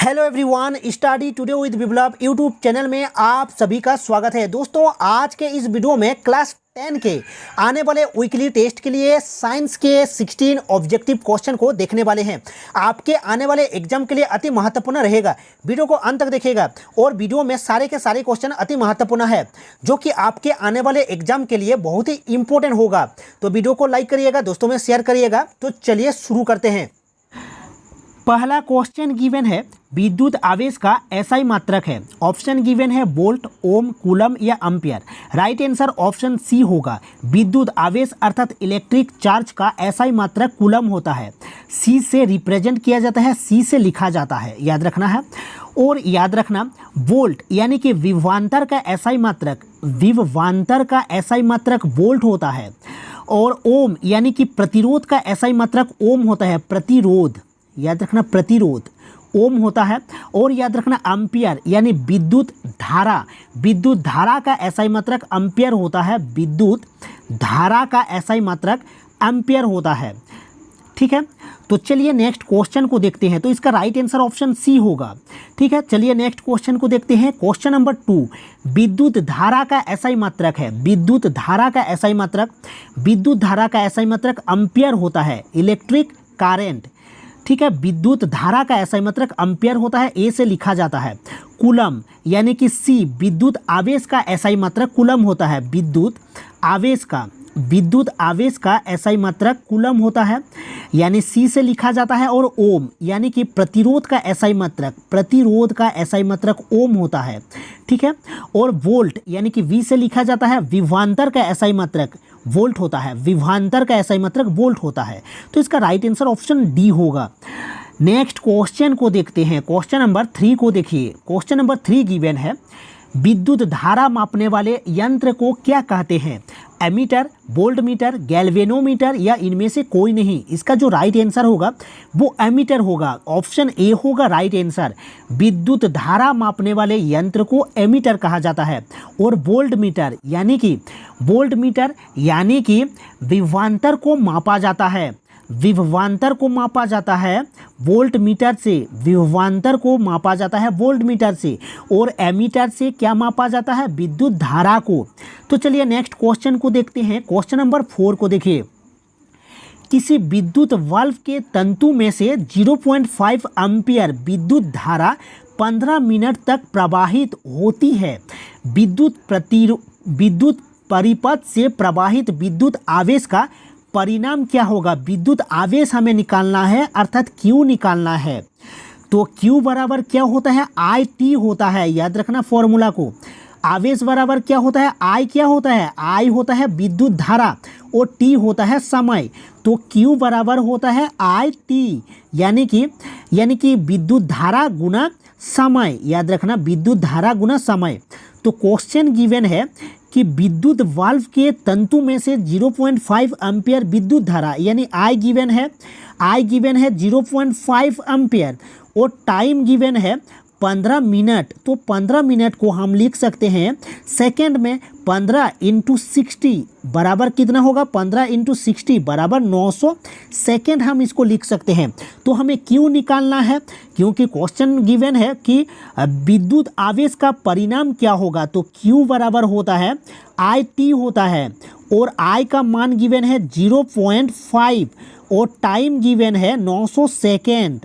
Hello everyone, study today with Viplav YouTube channel में आप सभी का स्वागत है। दोस्तों, आज के इस वीडियो में क्लास 10 के आने वाले वीकली टेस्ट के लिए साइंस के 16 ऑब्जेक्टिव क्वेश्चन को देखने वाले हैं। आपके आने वाले एग्जाम के लिए अति महत्वपूर्ण रहेगा। वीडियो को अंत तक देखिएगा और वीडियो में सारे के सारे क्वेश्चन अति महत्वपूर्ण है जो कि आपके आने वाले एग्जाम के लिए बहुत ही इंपॉर्टेंट होगा। तो वीडियो को लाइक करिएगा, दोस्तों में शेयर करिएगा। तो चलिए शुरू करते हैं। पहला क्वेश्चन गिवन है, विद्युत आवेश का एसआई मात्रक है। ऑप्शन गिवन है वोल्ट, ओम, कूलम या ampere. Right answer option C होगा। विद्युत आवेश अर्थात इलेक्ट्रिक चार्ज का एसआई मात्रक कूलम होता है। सी से रिप्रेजेंट किया जाता है, सी से लिखा जाता है, याद रखना है। और याद रखना, वोल्ट यानी कि विभवांतर का एसआई मात्रक वोल्ट होता है। और ओम यानी कि प्रतिरोध का एसआई मात्रक ओम होता है। प्रतिरोध, याद रखना, प्रतिरोध ओम होता है। और याद रखना, एम्पियर यानी विद्युत धारा का एसआई मात्रक एम्पियर होता है। विद्युत धारा का एसआई मात्रक एम्पियर होता है। ठीक है, तो चलिए नेक्स्ट क्वेश्चन को देखते हैं। तो इसका राइट आंसर ऑप्शन सी होगा। ठीक है, चलिए नेक्स्ट क्वेश्चन को देखते हैं। क्वेश्चन नंबर 2, विद्युत धारा का एसआई मात्रक है। विद्युत धारा का एसआई मात्रक एम्पियर होता है। इलेक्ट्रिक करंट, ठीक है, विद्युत धारा का एसआई मात्रक एम्पियर होता है। ए से लिखा जाता है। कूलम यानी कि सी, विद्युत आवेश का एसआई मात्रक कूलम होता है। विद्युत आवेश का एसआई मात्रक कूलम होता है, यानी सी से लिखा जाता है। और ओम यानी कि प्रतिरोध का एसआई मात्रक ओम होता है। ठीक है, और वोल्ट यानी कि वी से लिखा जाता है। विभवांतर का एसआई मात्रक वोल्ट होता है। तो इसका राइट आंसर ऑप्शन डी होगा। नेक्स्ट क्वेश्चन को देखते हैं। क्वेश्चन नंबर 3 को देखिए। क्वेश्चन नंबर 3 गिवन है, विद्युत धारा मापने वाले यंत्र को क्या कहते हैं? एमीटर, वोल्टमीटर, गैल्वेनोमीटर या इनमें से कोई नहीं। इसका जो राइट आंसर होगा वो एमीटर होगा। ऑप्शन ए होगा राइट आंसर। विद्युत धारा मापने वाले यंत्र को एमीटर कहा जाता है। और वोल्टमीटर यानी कि विभवांतर को मापा जाता है। वोल्टमीटर से। और एमीटर से क्या मापा जाता है? विद्युत धारा को। तो चलिए नेक्स्ट क्वेश्चन को देखते हैं। क्वेश्चन नंबर 4 को देखिए। किसी विद्युत वाल्व के तंतु में से 0.5 एम्पियर विद्युत धारा 15 मिनट तक प्रवाहित होती है। विद्युत परिपथ से प्रवाहित विद्युत आवेश का परिणाम क्या होगा? विद्युत आवेश हमें निकालना है, अर्थात Q निकालना है। तो Q बराबर क्या होता है? IT होता है। याद रखना फॉर्मूला को। आवेश बराबर क्या होता है? I क्या होता है? I होता है विद्युत धारा और T होता है समय। तो Q बराबर होता है IT, यानी कि विद्युत धारा गुना समय। याद रखना, विद्युत धारा गुना समय। तो क्वेश्चन गिवन है कि विद्युत वाल्व के तंतु में से 0.5 एम्पियर विद्युत धारा, यानी I गिवन है 0.5 एम्पियर और टाइम गिवन है 15 मिनट। तो 15 मिनट को हम लिख सकते हैं सेकंड में। 15 × 60 बराबर कितना होगा? 15 × 60 बराबर 900 सेकंड हम इसको लिख सकते हैं। तो हमें Q निकालना है, क्योंकि क्वेश्चन गिवन है कि विद्युत आवेश का परिणाम क्या होगा। तो Q बराबर होता है IT होता है। और I का मान गिवन है 0.5 और टाइम गिवन है 900 सेकेंड।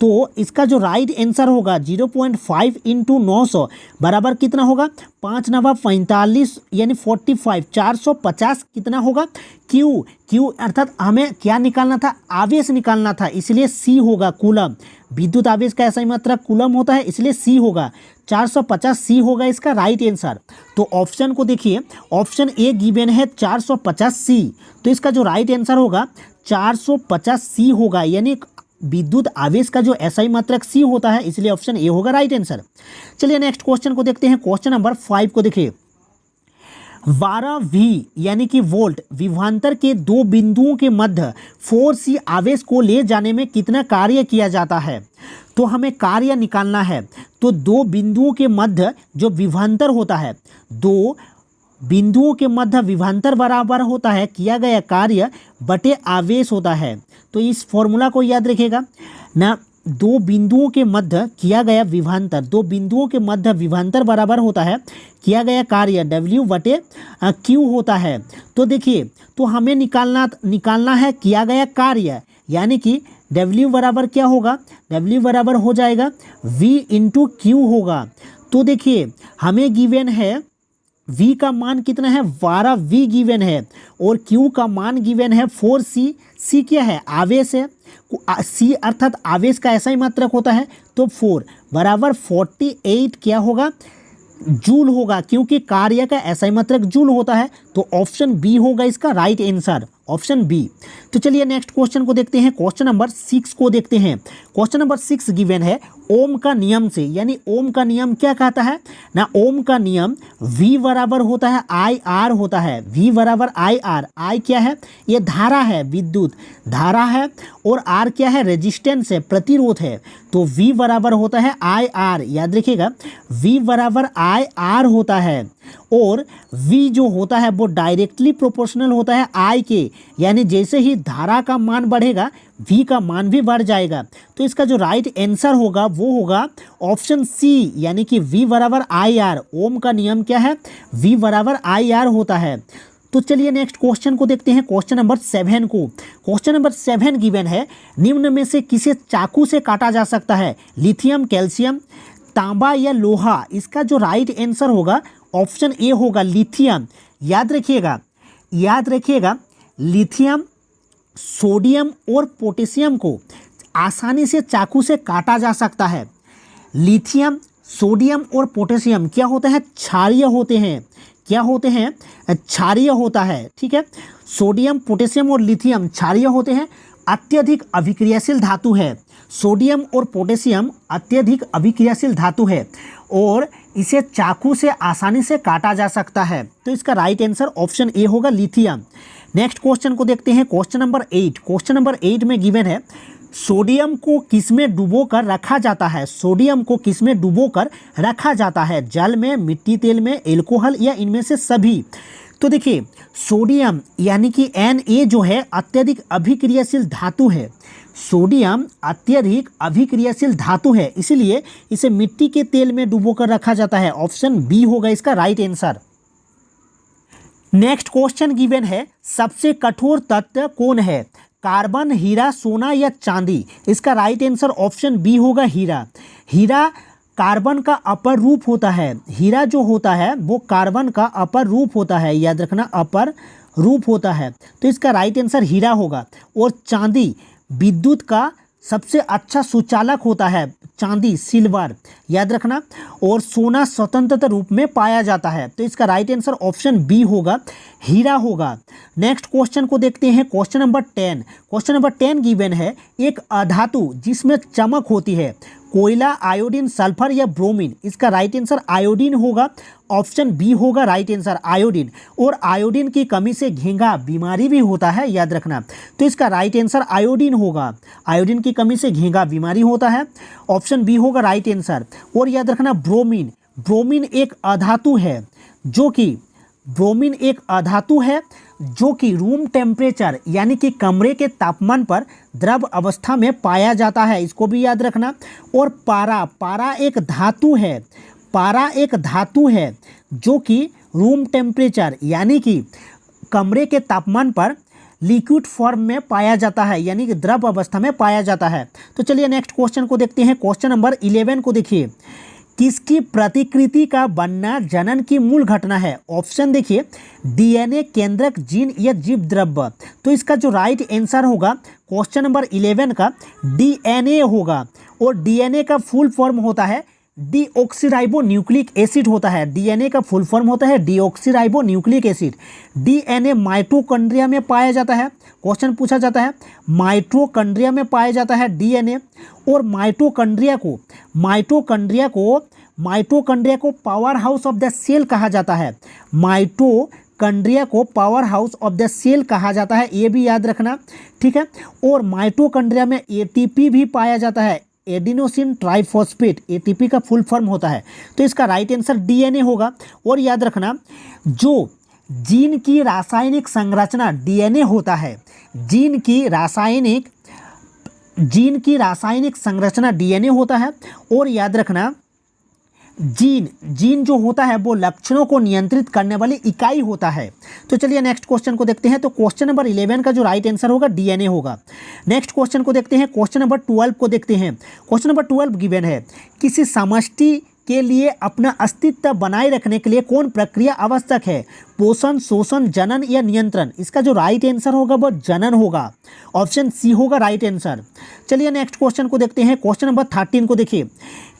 तो इसका जो राइट आंसर होगा 0.5 × 900 बराबर कितना होगा? 5 9 45 यानी 45, 450 कितना होगा? Q अर्थात हमें क्या निकालना था? आवेश निकालना था, इसलिए C होगा कूलम। विद्युत आवेश का एसआई मात्रक कूलम होता है, इसलिए C होगा। 450 C होगा इसका राइट आंसर। तो ऑप्शन को देखिए, ऑप्शन ए गिवन है 450 C। तो इसका जो राइट आंसर होगा 450 C होगा, यानी विद्युत आवेश का जो एसआई मात्रक C होता है, इसलिए ऑप्शन ए होगा राइट आंसर। चलिए नेक्स्ट क्वेश्चन को देखते हैं। क्वेश्चन नंबर 5 को देखिए। 12 V यानी कि वोल्ट विभवांतर के दो बिंदुओं के मध्य 4C आवेश को ले जाने में कितना कार्य किया जाता है? तो हमें कार्य निकालना है। तो दो बिंदुओं के मध्य जो विभवांतर होता है, दो बिंदुओं के मध्य विभवांतर बराबर होता है किया गया कार्य बटे आवेश होता है। तो इस फॉर्मूला को याद रखिएगा ना। दो बिंदुओं के मध्य किया गया विभवांतर, दो बिंदुओं के मध्य विभवांतर बराबर होता है किया गया कार्य W/Q होता है। तो देखिए, तो हमें निकालना है किया गया कार्य, यानी कि W बराबर क्या होगा, W बराबर हो जाएगा V/Q होगा। तो देखिए हमें गिवन है V का मान कितना है, 12 V गिवन है, और Q का मान गिवन है 4C। C क्या है, आवेश है, C अर्थात आवेश का ऐसा ही मात्रक होता है, तो 4 बराबर 48 क्या होगा, जूल होगा, क्योंकि कार्य का ऐसा ही मात्रक जूल होता है। तो ऑप्शन बी होगा इसका राइट आंसर, ऑप्शन बी। तो चलिए नेक्स्ट क्वेश्चन को देखते हैं, क्वेश्चन नंबर 6 को देखते हैं। क्वेश्चन नंबर 6 गिवन है ओम का नियम से, यानी ओम का नियम क्या कहता है ना, ओम का नियम V बराबर होता है IR होता है, V बराबर IR। I क्या है, ये धारा है, विद्युत धारा है, और R क्या है, रेजिस्टेंस है, प्रतिरोध है। तो V बराबर होता है IR, याद रखिएगा V बराबर IR होता है, और V जो होता है वो डायरेक्टली प्रोपोर्शनल होता है I के, यानी जैसे ही धारा का मान बढ़ेगा V का मान भी बढ़ जाएगा। तो इसका जो राइट आंसर होगा वो होगा ऑप्शन सी, यानी कि V बराबर IR। ओम का नियम क्या है, V बराबर IR होता है। तो चलिए नेक्स्ट क्वेश्चन को देखते हैं, क्वेश्चन नंबर 7 को। क्वेश्चन नंबर 7 गिवन है निम्न में से किसे चाकू से काटा जा सकता है, लिथियम, कैल्शियम, तांबा या लोहा। इसका जो राइट आंसर होगा ऑप्शन ए होगा लिथियम। याद रखिएगा लिथियम, सोडियम और पोटेशियम को आसानी से चाकू से काटा जा सकता है। लिथियम, सोडियम और पोटेशियम क्या होते हैं, क्षारीय होते हैं, क्या होते हैं, क्षारीय होता है, ठीक है। सोडियम, पोटेशियम और लिथियम क्षारीय होते हैं, अत्यधिक अभिक्रियाशील धातु है। सोडियम और पोटेशियम अत्यधिक अभिक्रियाशील धातु है, और इसे चाकू से आसानी से काटा जा सकता है। तो इसका राइट आंसर ऑप्शन ए होगा लिथियम। नेक्स्ट क्वेश्चन को देखते हैं, क्वेश्चन नंबर 8। क्वेश्चन नंबर 8 में गिवन है सोडियम को किसमें डुबोकर रखा जाता है, सोडियम को किसमें डुबोकर रखा जाता है, जल में, मिट्टी तेल में, एल्कोहल या इनमें से सभी। तो देखिए सोडियम यानी कि Na जो है अत्यधिक अभिक्रियाशील धातु है, सोडियम अत्यधिक अभिक्रियाशील धातु है, इसलिए इसे मिट्टी के तेल में डुबोकर रखा जाता है। ऑप्शन बी होगा इसका right answer. Next question given है सबसे कठोर तत्व कौन है, कार्बन, हीरा, सोना या चांदी। इसका राइट आंसर ऑप्शन बी होगा हीरा। हीरा कार्बन का अपर रूप होता है, हीरा जो होता है वो कार्बन का अपर रूप होता है, याद रखना अपर रूप होता है। तो इसका राइट आंसर हीरा होगा। और चांदी विद्युत का सबसे अच्छा सुचालक होता है, चांदी, सिल्वर, याद रखना। और सोना स्वतंत्र रूप में पाया जाता है। तो इसका राइट आंसर ऑप्शन बी होगा, हीरा होगा। नेक्स्ट क्वेश्चन को देखते हैं, question number 10। Question number 10 given है एक अधातु जिसमें चमक होती है, कोयला, आयोडीन, सल्फर या ब्रोमीन। इसका राइट आंसर आयोडीन होगा, ऑप्शन बी होगा राइट आंसर आयोडीन। और आयोडीन की कमी से घेंघा बीमारी भी होता है, याद रखना। तो इसका राइट आंसर आयोडीन होगा, आयोडीन की कमी से घेंघा बीमारी होता है, ऑप्शन बी होगा राइट आंसर। और याद रखना ब्रोमीन, ब्रोमीन एक अधातु है जो कि ब्रोमीन एक अधातु है जो कि रूम टेम्परेचर यानी कि कमरे के तापमान पर द्रव अवस्था में पाया जाता है, इसको भी याद रखना। और पारा, पारा एक धातु है, पारा एक धातु है जो कि रूम टेम्परेचर यानी कि कमरे के तापमान पर लिक्विड फॉर्म में पाया जाता है, यानी कि द्रव अवस्था में पाया जाता है। तो चलिए नेक्स्ट क्वेश्चन को देखते हैं, क्वेश्चन नंबर 11 को देखिए। किसकी प्रतिकृति का बनना जनन की मूल घटना है। ऑप्शन देखिए डीएनए, केंद्रक, जीन या जीव द्रव्य। तो इसका जो राइट आंसर होगा क्वेश्चन नंबर 11 का डीएनए होगा। और डीएनए का फुल फॉर्म होता है डीऑक्सीराइबो न्यूक्लिक एसिड होता है, डीएनए का फुल फॉर्म होता है deoxyribo nucleic acid. DNA mitochondria में पाया जाता है, क्वेश्चन पूछा जाता है माइटोकॉन्ड्रिया में पाया जाता है डीएनए। और माइटोकॉन्ड्रिया को power house of the cell कहा जाता है, माइटोकॉन्ड्रिया को power house of the cell कहा जाता है, ये भी याद रखना, ठीक है। और माइटोकॉन्ड्रिया में एटीपी भी पाया जाता है, एडिनोसिन ट्राइफॉस्फेट, एटीपी का फुल फॉर्म होता है। तो इसका राइट आंसर डीएनए होगा। और याद रखना जो जीन की रासायनिक संरचना डीएनए होता है, जीन की रासायनिक जीन की रासायनिक संरचना डीएनए होता है। और याद रखना जीन जो होता है वो लक्षणों को नियंत्रित करने वाली इकाई होता है। तो चलिए नेक्स्ट क्वेश्चन को देखते हैं। तो क्वेश्चन नंबर 11 का जो राइट आंसर होगा डीएनए होगा। नेक्स्ट क्वेश्चन को देखते हैं। क्वेश्चन नंबर 12 को देखते हैं। क्वेश्चन नंबर 12 गिवन है, किसी समष्टि के लिए अपना अस्तित्व बनाए रखने के लिए कौन प्रक्रिया आवश्यक है? पोषण, शोषण, जनन या नियंत्रण? इसका जो राइट आंसर होगा वो जनन होगा। ऑप्शन सी होगा राइट आंसर। चलिए नेक्स्ट क्वेश्चन को देखते हैं। क्वेश्चन नंबर 13 को देखिए,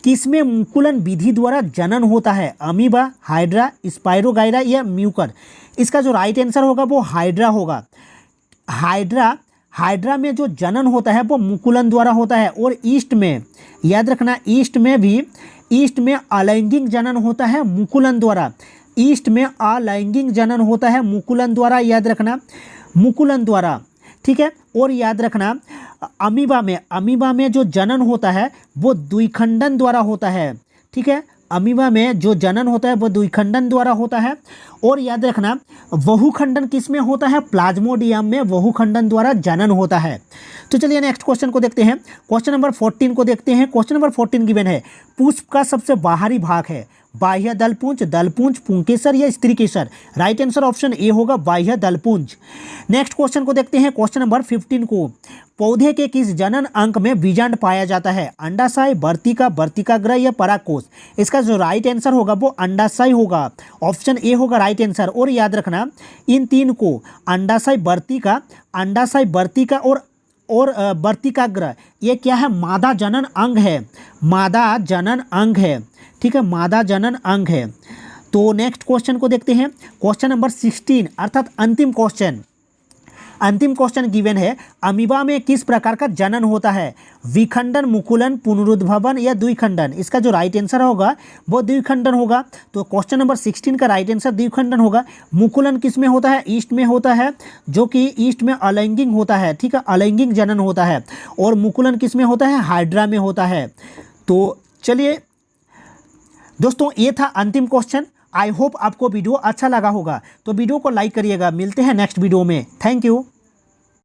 किसमें मुकुलन विधि द्वारा जनन होता है? अमीबा, हाइड्रा, स्पाइरोगाइरा या म्यूकर? इसका जो राइट आंसर होगा वो हाइड्रा होगा। हाइड्रा में जो जनन होता है वो मुकुलन द्वारा होता है। और ईस्ट में, याद रखना, ईस्ट में अलैंगिक जनन होता है मुकुलन द्वारा। ईस्ट में अलैंगिक जनन होता है मुकुलन द्वारा, याद रखना, मुकुलन द्वारा, ठीक है। और याद रखना अमीबा में जो जनन होता है वो द्विखंडन द्वारा होता है, ठीक है। अमीबा में जो जनन होता है वो द्विखंडन द्वारा होता है। और याद रखना बहुखंडन किस में होता है? प्लाज्मोडियम में बहुखंडन द्वारा जनन होता है। तो चलिए नेक्स्ट क्वेश्चन को देखते हैं। क्वेश्चन नंबर 14 को देखते हैं। क्वेश्चन नंबर 14 गिवन है, पुष्प का सबसे बाहरी भाग है बाह्य दलपुंज, पुंकेसर या स्त्रीकेसर? राइट आंसर ऑप्शन ए होगा बाह्य दलपुंज। नेक्स्ट क्वेश्चन को देखते हैं। क्वेश्चन नंबर 15 को, पौधे के किस जनन अंग में बीजांड पाया जाता है? अंडाशय, वर्तिका, वर्तिकाग्र या परागकोश? इसका जो राइट आंसर होगा वो अंडाशय होगा। ऑप्शन ए होगा राइट आंसर। और याद रखना इन तीन को, अंडाशय, वर्तिका और वर्तिकाग्र, ये क्या है? मादा जनन अंग है, मादा जनन अंग है, ठीक है, मादा जनन अंग है। तो नेक्स्ट क्वेश्चन को देखते हैं। क्वेश्चन नंबर 16 अर्थात अंतिम क्वेश्चन गिवन है, अमीबा में किस प्रकार का जनन होता है? विखंडन, मुकुलन, पुनरुद्भवन या द्विखंडन? इसका जो राइट आंसर होगा वो द्विखंडन होगा। तो क्वेश्चन नंबर 16 का राइट आंसर द्विखंडन होगा। मुकुलन किस में होता है? ईस्ट में होता है, जो कि ईस्ट में अलैंगिक होता है, ठीक है, अलैंगिक जनन होता है। और मुकुलन किस में होता है? हाइड्रा में होता है। तो चलिए दोस्तों, ये था अंतिम क्वेश्चन। आई होप आपको वीडियो अच्छा लगा होगा, तो वीडियो को लाइक करिएगा। मिलते हैं नेक्स्ट वीडियो में। Thank you.